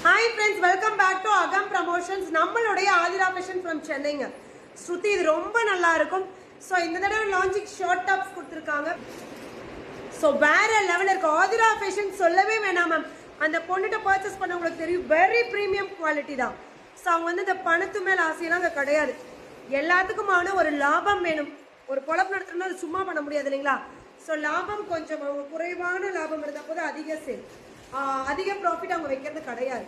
Hi friends, welcome back to Agam Promotions. நம்மளுடைய Aadhira fashion from சென்னைங்க. ஸ்ருதி இது ரொம்ப நல்லா இருக்கும். சோ இந்த தடவை லான்ச்சிங் ஷார்ட் டாப்ஸ் கொடுத்திருக்காங்க. சோ வேற லெவல்ல இருக்கு. ஆதிரா ஃபேஷன் சொல்லவே வேணாம் மேம். அந்த பொண்ணுட்ட பர்ச்சேஸ் பண்ணவங்களுக்கு தெரியும் வெரி பிரீமியம் குவாலிட்டி தான். சோ அவங்க வந்து இந்த பணத்து மேல ஆசையெல்லாம் அங்க கிடையாது. எல்லாத்துக்குமான ஒரு லாபம் வேணும். ஒரு பொழப்பு நடத்துறதுனா அது சும்மா பண்ண முடியாது இல்லைங்களா? சோ லாபம் கொஞ்சம் குறைவான லாபம் இருந்தா போது அதிக சேல். அதிக ப்ராஃபிட் அவங்க வைக்கிறது கிடையாது.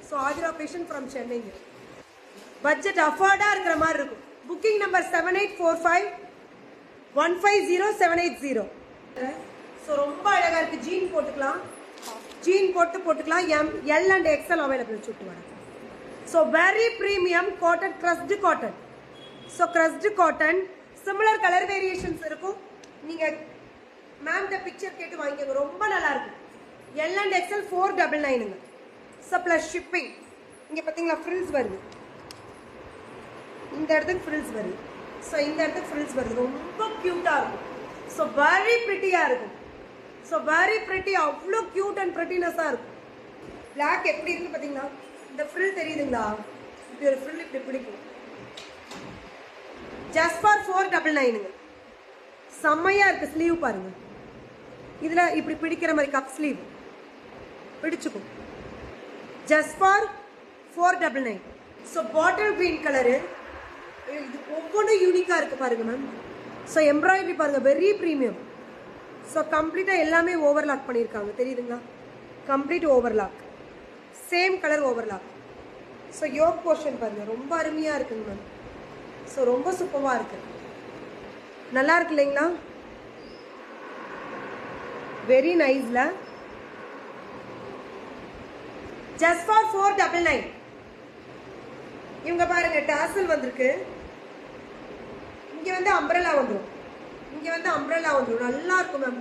ஸோ ஆதிரா ஃபேஷன் ஃப்ரம் சென்னைங்க. பட்ஜெட் அஃபோர்டாக இருக்கிற மாதிரி இருக்கும். Booking number 7845150780. ஸோ ரொம்ப அழகாக இருக்குது. ஜீன் போட்டுக்கலாம், ஜீன் போட்டுக்கலாம். எல் அண்ட் எக்ஸ்எல் அவைலபிள் சுட்டு வரேன். So very premium cotton, crushed cotton. So crushed cotton similar colour variations இருக்கும். நீங்கள் மேம்கிட்ட பிக்சர் கேட்டு வாங்கிக்கோங்க, ரொம்ப நல்லா இருக்கும். L and XL 499. So plus shipping. இங்க பாத்தீங்களா frills வருது. இந்த இடத்துக்கு frills வருது. So இந்த இடத்துக்கு frills வருது. ரொம்ப கியூட்டா இருக்கும். So very pretty-ஆ இருக்கும். So very pretty, அவ்வளோ cute and prettiness-ஆ இருக்கும். Black எப்படி இருக்கு பாத்தீங்களா? இந்த frill தெரியுதுங்களா? இப்படி ஒரு frill இப்படி பிடிக்கும். Just for 499. செம்மையா இருக்கு. ஸ்லீவ் பாருங்க. இதுல இப்படி பிடிக்கிற மாதிரி கப் ஸ்லீவ் பிடிச்சுக்கும். Just for 499. So bottle green colour. இது ஒவ்வொன்றும் யூனிக்காக இருக்குது பாருங்க மேம். ஸோ எம்ப்ராய்டரி பாருங்கள், வெரி ப்ரீமியம். ஸோ கம்ப்ளீட்டாக எல்லாமே ஓவர்லாக் பண்ணியிருக்காங்க, தெரியுதுங்களா? Complete overlock, same colour overlock. So yoke portion பாருங்கள், ரொம்ப அருமையாக இருக்குங்க மேம். ஸோ ரொம்ப சூப்பராக இருக்குது, நல்லா இருக்கு இல்லைங்களா? வெரி நைஸ்ல. Just for 499. இவங்க பாருங்க டாசல் வந்திருக்கு. இங்க வந்து அம்ப்ரெல்லா வந்துடும், இங்க வந்து அம்ப்ரெல்லா வந்துடும். நல்லா இருக்கும் மேம்.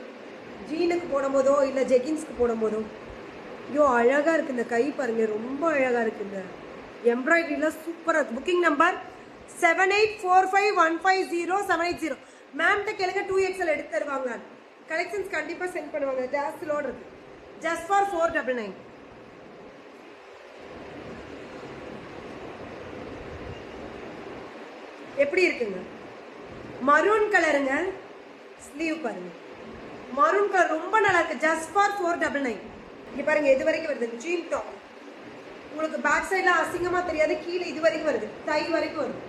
ஜீனுக்கு போடும் போதோ இல்லை ஜெகின்ஸ்க்கு போடும் போதோ ஐயோ அழகா இருக்கு. இந்த கை பாருங்க, ரொம்ப அழகா இருக்கு. இந்த எம்ப்ராய்டரிலாம் சூப்பராக இருக்கு. Booking number 7845150780. மேம்கிட்ட கேளுங்க, 2XL எடுத்து தருவாங்க. கலெக்ஷன்ஸ் கண்டிப்பாக சென்ட் பண்ணுவாங்க. டாசலோடு இருக்கு. Just for 499. எப்படி இருக்குங்க? மரூன் கலருங்க. ஸ்லீவ் பாருங்க, மரூன் கலர் ரொம்ப நல்லா இருக்கு. Just for 499. இங்க பாருங்க இது வரைக்கும் வருது. ஜீன் டாப் உங்களுக்கு பேக் சைட்ல அசிங்கமா தெரியாது. கீழே இது வரைக்கும் வருது, தை வரைக்கும் வருது.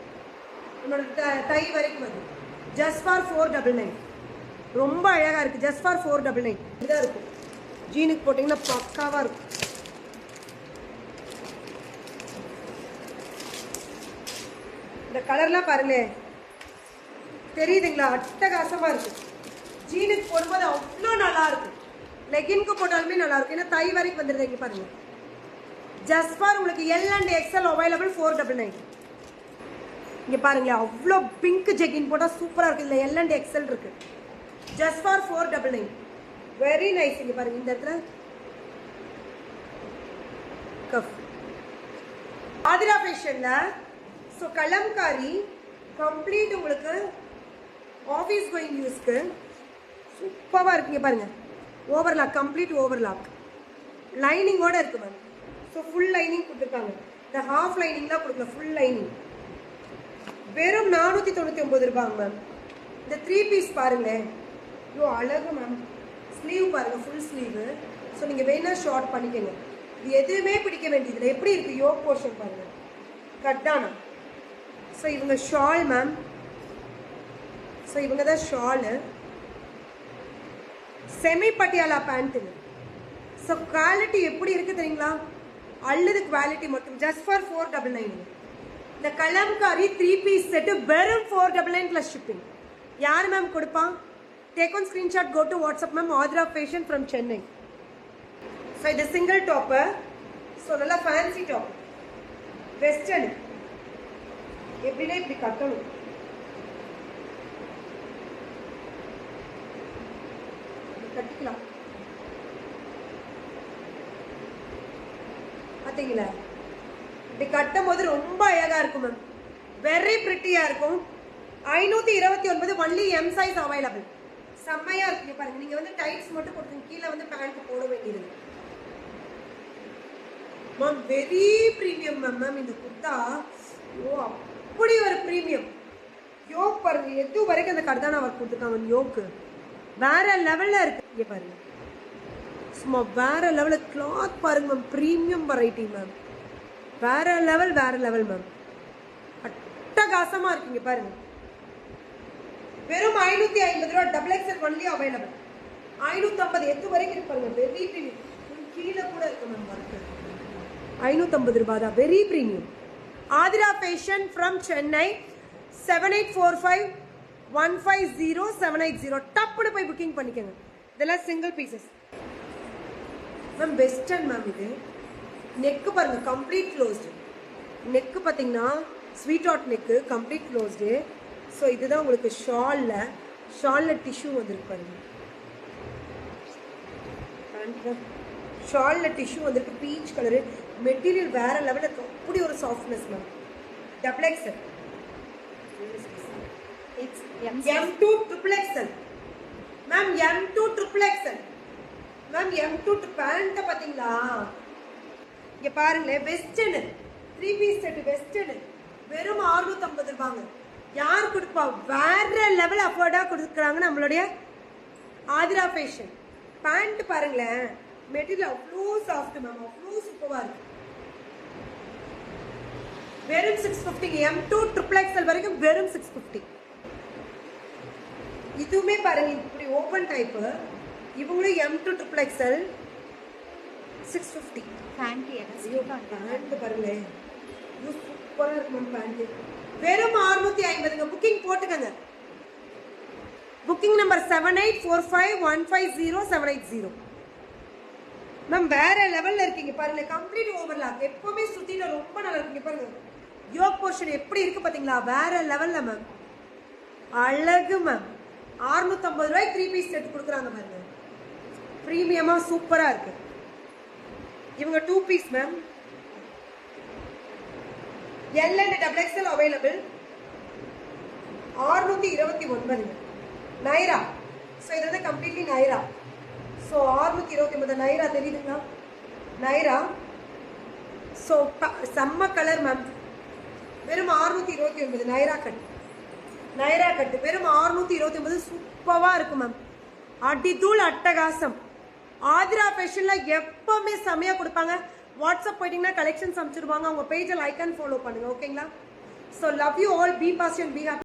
உன்னோட தை வரைக்கும் வருது. Just for 499. ரொம்ப அழகா இருக்கு. ஜஸ்ட் ஃபார் 499 இதான் இருக்கும். ஜீனுக்கு போட்டீங்கன்னா பக்காவா இருக்கும். இந்த கலர்லாம் பாருங்களேன், தெரியுதுங்களா? அட்டகாசமா இருக்கு. ஜீனுக்கு போடும்போது அவ்வளோ நல்லா இருக்கு. லெகின்க்கு போட்டாலுமே நல்லா இருக்கும். ஏன்னா தை வரைக்கும் வந்துருது. இங்க பாருங்க. ஜஸ்ட் ஃபார் உங்களுக்கு எல் அண்ட் எக்ஸ்எல் அவைலபிள் 499. இங்க பாருங்களேன், அவ்வளோ பிங்க் ஜெகின் போட்டால் சூப்பராக இருக்கு. இதில் எல் அண்ட் எக்ஸ்எல் இருக்கு. Just for 499. Very nice. இங்க பாருங்க இந்த இடத்துல கஃப். ஆதிரா ஃபேஷன்ல ஸோ கலம்காரி கம்ப்ளீட் உங்களுக்கு ஆஃபீஸ் கோயிங் யூஸ்க்கு சூப்பராக இருக்குங்க. பாருங்க ஓவர்லாக், கம்ப்ளீட் ஓவர்லாக், லைனிங்கோட இருக்கு மேம். ஸோ ஃபுல் லைனிங் கொடுத்துருக்காங்க. இந்த ஹாஃப் லைனிங்லாம் கொடுக்கல, ஃபுல் லைனிங். வெறும் 499 ரூபாங்க மேம். இந்த 3 பீஸ் பாருங்களேன், ஐயோ அழகு மேம். ஸ்லீவ் பாருங்க, ஃபுல் ஸ்லீவு. ஸோ நீங்கள் வேணா ஷார்ட் பண்ணிக்கோங்க. இது எதுவுமே பிடிக்க வேண்டியதில்லை. எப்படி இருக்கு யோக் போர்ஷன் பாருங்க, கட்டானா. ஸோ இவங்க ஷால் மேம். ஸோ இவங்க தான் ஷாலு. செமி பட்டியாலா பேண்ட்டுங்க. ஸோ குவாலிட்டி எப்படி இருக்கு தெரியுங்களா? அல்லது குவாலிட்டி மட்டும். Just for 499. இந்த கலம்காரி 3 பீஸ் செட்டு வெறும் 499 ப்ளஸ் ஷிப்பிங். யார் மேம் கொடுப்பான்? Take one screenshot, go to WhatsApp ma'am. Aadhira fashion from Chennai. So இது சிங்கிள் டாப்பு. ஸோ நல்லா ஃபேன்சி டாப், வெஸ்டர்ன். எப்படின்னா இப்படி கட்டணும். கட்டிக்கலாம் பார்த்தீங்களா? இப்படி கட்டும் போது ரொம்ப அழகா இருக்கும் மேம். வெரி பிரிட்டியா இருக்கும். 529 ஒன்லி எம் சைஸ் அவைலபிள். செம்மையா இருக்கு பாருங்க. நீங்க வந்து டைட்ஸ் மட்டும் போட்டுங்க, கீழே வந்து பேண்ட் போட வேண்டியது. மேம் வெரி ப்ரீமியம் மேம் இந்த குர்தா. ஓ அப்படி ஒரு ப்ரீமியம். யோக் பாருங்க, எது வரைக்கும் அந்த கர்தானா ஒர்க் கொடுத்துருக்காங்க. யோக்கு வேற லெவல்ல இருக்கு. இங்கே பாருங்க, சும்மா வேற லெவலில் கிளாத் பாருங்க மேம். Premium variety ma'am. வேற லெவல் மேம். அட்டகாசமா இருக்குங்க பாருங்க. வெறும் 550 ரூபா. Double XL only available. 550 எது வரைக்கும் இருக்கு பாருங்க. Very premium. கீழே கூட இருக்கு மேம் ஒர்க்கு. 550 ரூபாய் தான். Very premium. Aadhira fashion from Chennai. 7845150780. டப்புன்னு போய் புக்கிங் பண்ணிக்கோங்க. இதெல்லாம் single pieces ma'am. Western ma'am. இது நெக்கு பாருங்க, கம்ப்ளீட் க்ளோஸ்டு. நெக்கு பார்த்தீங்கன்னா sweetheart neck, complete closed. So இதுதான் உங்களுக்கு ஷாலில் டிஷ்யூ வந்துருக்கு பாருங்க. ஷாலில் டிஷ்யூ வந்துருக்கு. Peach colour. மெட்டீரியல் வேற லெவலில் இருக்கு. அப்படி ஒரு softness ma'am. Double XL. M2 triple XL ma'am. M2 triple XL ma'am. M2 pant பாத்தீங்களா? இங்க பாருங்களேன். வெஸ்டர்ன் 3 பீஸ் செட் வெஸ்டர்ன் வெறும் 650 ரூபாங்க. யார் கொடுப்பா? வேற லெவல் அஃபோர்டா கொடுக்குறாங்க நம்மளுடைய ஆதிரா ஃபேஷன். பேண்ட் பாருங்களேன். மெட்டீரியல் அவ்வளோ சாஃப்ட் மேம். அவ்வளோ சூப்பரா இருக்கு. வெறும் 650. M2 triple XL வரைக்கும் வெறும் 650. இதுவுமே பாருங்க, இப்படி ஓப்பன் டைப். இவங்களும் M2 triple XL 650. பேண்ட் பாருங்களே, இது சூப்பரா இருக்கு மேம். பேண்ட் வெறும் 650. புக்கிங் போட்டுக்கங்க. Booking number 7845150780. மேம் வேற லெவல்ல இருக்கீங்க பாருங்க. Complete overlock. எப்பவுமே சுத்தில ரொம்ப நல்லா இருக்குங்க பாருங்க. யோக் போர்ஷன் எப்படி இருக்கு பாத்தீங்களா? வேற லெவல்ல மேம். அழகு மேம். 650 ரூபாய்க்கு 3 பீஸ் செட் கொடுக்குறாங்க பாருங்க. ப்ரீமியமா சூப்பரா இருக்கு. இவங்க 2 piece ma'am. L and double XL available. 629 Naira. So இது வந்து கம்ப்ளீட்லி நைரா. ஸோ 629 நைரா தெரியுதுங்களா? நைரா. ஸோ செம்ம கலர் மேம். வெறும் 629 நைரா கட். நைரா கட்டு வெறும் 629. சூப்பராக இருக்கும் மேம். அடிதூள் அட்டகாசம். ஆதிரா ஃபேஷன்ல எப்பவுமே செமையா கொடுப்பாங்க. வாட்ஸ்அப் போயிட்டீங்கன்னா கலெக்ஷன்ஸ் அனுப்பிச்சிருவாங்க. உங்க பேஜை லைக் அண்ட் ஃபாலோ பண்ணுங்க. ஓகேங்களா? So love you all. Be positive, be happy.